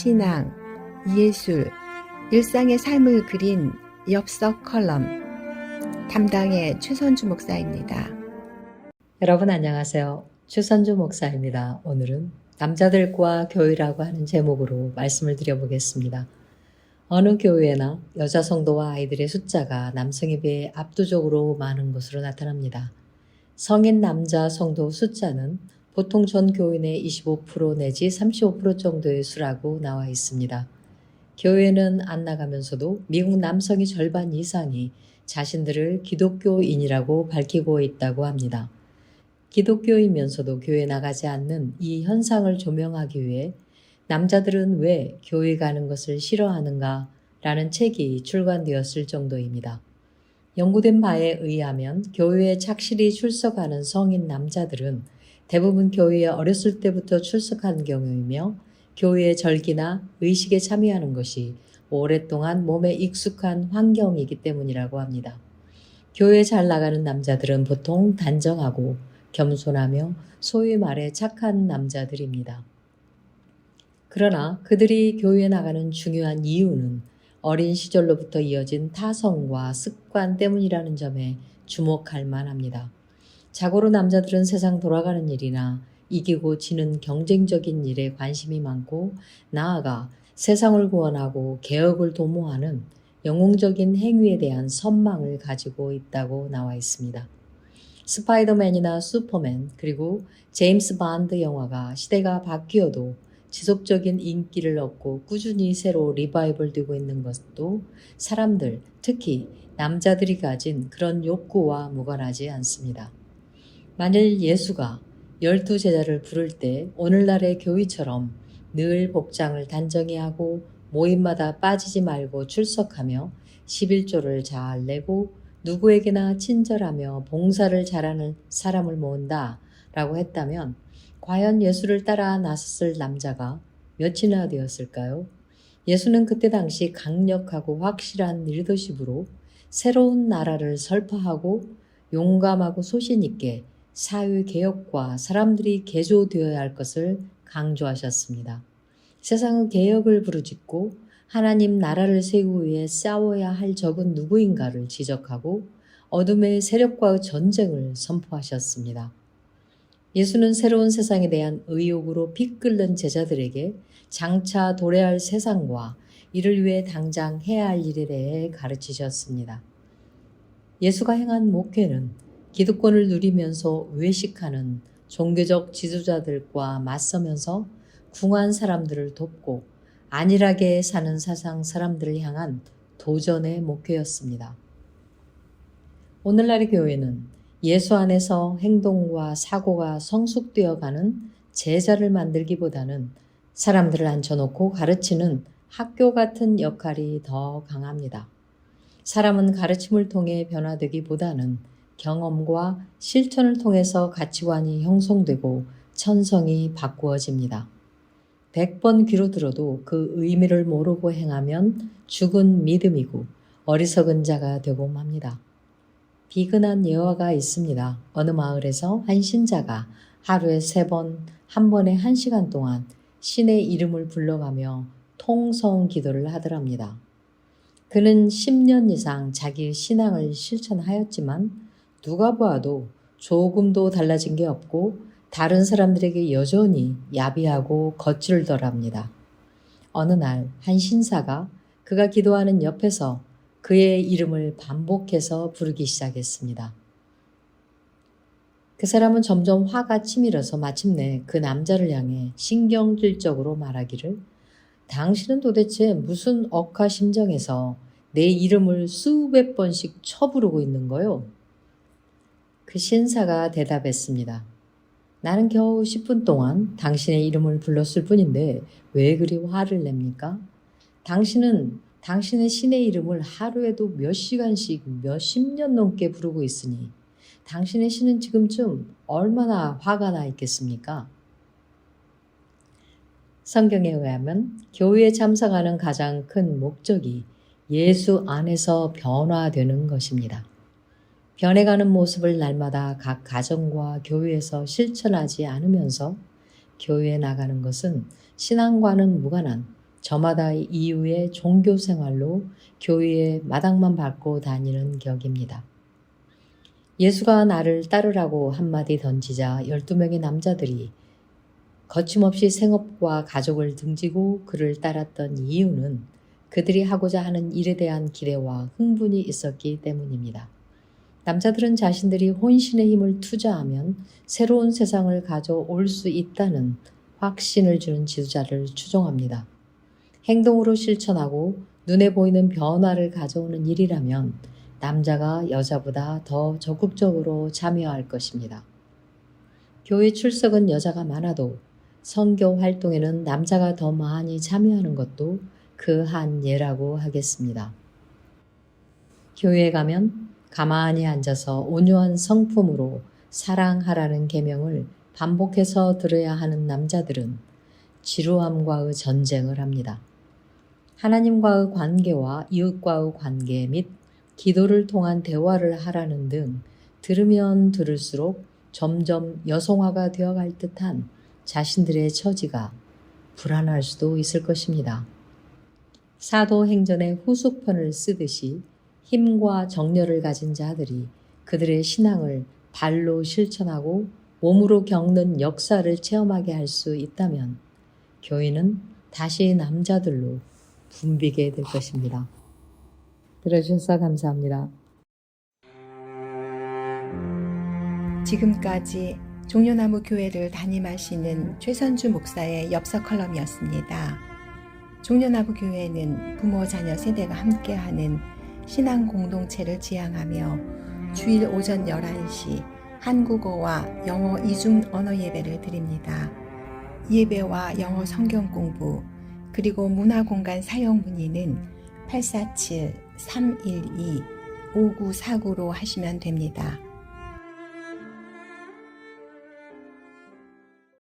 신앙, 예술, 일상의 삶을 그린 엽서 컬럼 담당의 최선주 목사입니다. 여러분 안녕하세요. 최선주 목사입니다. 오늘은 남자들과 교회라고 하는 제목으로 말씀을 드려보겠습니다. 어느 교회나 여자 성도와 아이들의 숫자가 남성에 비해 압도적으로 많은 것으로 나타납니다. 성인 남자 성도 숫자는 보통 전 교인의 25% 내지 35% 정도의 수라고 나와 있습니다. 교회는 안 나가면서도 미국 남성의 절반 이상이 자신들을 기독교인이라고 밝히고 있다고 합니다. 기독교이면서도 교회 나가지 않는 이 현상을 조명하기 위해 남자들은 왜 교회 가는 것을 싫어하는가? 라는 책이 출간되었을 정도입니다. 연구된 바에 의하면 교회에 착실히 출석하는 성인 남자들은 대부분 교회에 어렸을 때부터 출석한 경우이며 교회의 절기나 의식에 참여하는 것이 오랫동안 몸에 익숙한 환경이기 때문이라고 합니다. 교회에 잘 나가는 남자들은 보통 단정하고 겸손하며 소위 말해 착한 남자들입니다. 그러나 그들이 교회에 나가는 중요한 이유는 어린 시절로부터 이어진 타성과 습관 때문이라는 점에 주목할 만합니다. 자고로 남자들은 세상 돌아가는 일이나 이기고 지는 경쟁적인 일에 관심이 많고 나아가 세상을 구원하고 개혁을 도모하는 영웅적인 행위에 대한 선망을 가지고 있다고 나와 있습니다. 스파이더맨이나 슈퍼맨 그리고 제임스 본드 영화가 시대가 바뀌어도 지속적인 인기를 얻고 꾸준히 새로 리바이벌 되고 있는 것도 사람들, 특히 남자들이 가진 그런 욕구와 무관하지 않습니다. 만일 예수가 12제자를 부를 때 오늘날의 교회처럼 늘 복장을 단정히 하고 모임마다 빠지지 말고 출석하며 11조를 잘 내고 누구에게나 친절하며 봉사를 잘하는 사람을 모은다 라고 했다면 과연 예수를 따라 나섰을 남자가 몇이나 되었을까요? 예수는 그때 당시 강력하고 확실한 리더십으로 새로운 나라를 설파하고 용감하고 소신 있게 사회개혁과 사람들이 개조되어야 할 것을 강조하셨습니다. 세상은 개혁을 부르짖고 하나님 나라를 세우기 위해 싸워야 할 적은 누구인가를 지적하고 어둠의 세력과의 전쟁을 선포하셨습니다. 예수는 새로운 세상에 대한 의욕으로 피 끓는 제자들에게 장차 도래할 세상과 이를 위해 당장 해야 할 일에 대해 가르치셨습니다. 예수가 행한 목회는 기득권을 누리면서 외식하는 종교적 지도자들과 맞서면서 궁한 사람들을 돕고 안일하게 사는 세상 사람들을 향한 도전의 목회였습니다. 오늘날의 교회는 예수 안에서 행동과 사고가 성숙되어 가는 제자를 만들기보다는 사람들을 앉혀놓고 가르치는 학교 같은 역할이 더 강합니다. 사람은 가르침을 통해 변화되기보다는 경험과 실천을 통해서 가치관이 형성되고 천성이 바꾸어집니다. 100번 귀로 들어도 그 의미를 모르고 행하면 죽은 믿음이고 어리석은 자가 되고 맙니다. 비근한 예화가 있습니다. 어느 마을에서 한 신자가 하루에 3번, 한 번에 1시간 동안 신의 이름을 불러가며 통성 기도를 하더랍니다. 그는 10년 이상 자기의 신앙을 실천하였지만 누가 보아도 조금도 달라진 게 없고 다른 사람들에게 여전히 야비하고 거칠더랍니다. 어느 날 한 신사가 그가 기도하는 옆에서 그의 이름을 반복해서 부르기 시작했습니다. 그 사람은 점점 화가 치밀어서 마침내 그 남자를 향해 신경질적으로 말하기를 당신은 도대체 무슨 억하심정에서 내 이름을 수백 번씩 쳐부르고 있는 거요? 그 신사가 대답했습니다. 나는 겨우 10분 동안 당신의 이름을 불렀을 뿐인데 왜 그리 화를 냅니까? 당신은 당신의 신의 이름을 하루에도 몇 시간씩 몇십 년 넘게 부르고 있으니 당신의 신은 지금쯤 얼마나 화가 나 있겠습니까? 성경에 의하면 교회에 참석하는 가장 큰 목적이 예수 안에서 변화되는 것입니다. 변해가는 모습을 날마다 각 가정과 교회에서 실천하지 않으면서 교회에 나가는 것은 신앙과는 무관한 저마다 이유의 종교 생활로 교회의 마당만 밟고 다니는 격입니다. 예수가 나를 따르라고 한마디 던지자 12명의 남자들이 거침없이 생업과 가족을 등지고 그를 따랐던 이유는 그들이 하고자 하는 일에 대한 기대와 흥분이 있었기 때문입니다. 남자들은 자신들이 혼신의 힘을 투자하면 새로운 세상을 가져올 수 있다는 확신을 주는 지도자를 추종합니다. 행동으로 실천하고 눈에 보이는 변화를 가져오는 일이라면 남자가 여자보다 더 적극적으로 참여할 것입니다. 교회 출석은 여자가 많아도 선교 활동에는 남자가 더 많이 참여하는 것도 그 한 예라고 하겠습니다. 교회에 가면 가만히 앉아서 온유한 성품으로 사랑하라는 계명을 반복해서 들어야 하는 남자들은 지루함과의 전쟁을 합니다. 하나님과의 관계와 이웃과의 관계 및 기도를 통한 대화를 하라는 등 들으면 들을수록 점점 여성화가 되어갈 듯한 자신들의 처지가 불안할 수도 있을 것입니다. 사도행전의 후속편을 쓰듯이 힘과 정열을 가진 자들이 그들의 신앙을 발로 실천하고 몸으로 겪는 역사를 체험하게 할 수 있다면 교회는 다시 남자들로 붐비게 될 것입니다. 들어주셔서 감사합니다. 지금까지 종려나무 교회를 담임하시는 최선주 목사의 엽서 컬럼이었습니다. 종려나무 교회는 부모 자녀 세대가 함께하는 신앙 공동체를 지향하며 주일 오전 11시 한국어와 영어 이중 언어 예배를 드립니다. 예배와 영어 성경 공부 그리고 문화 공간 사용 문의는 847-312-5949로 하시면 됩니다.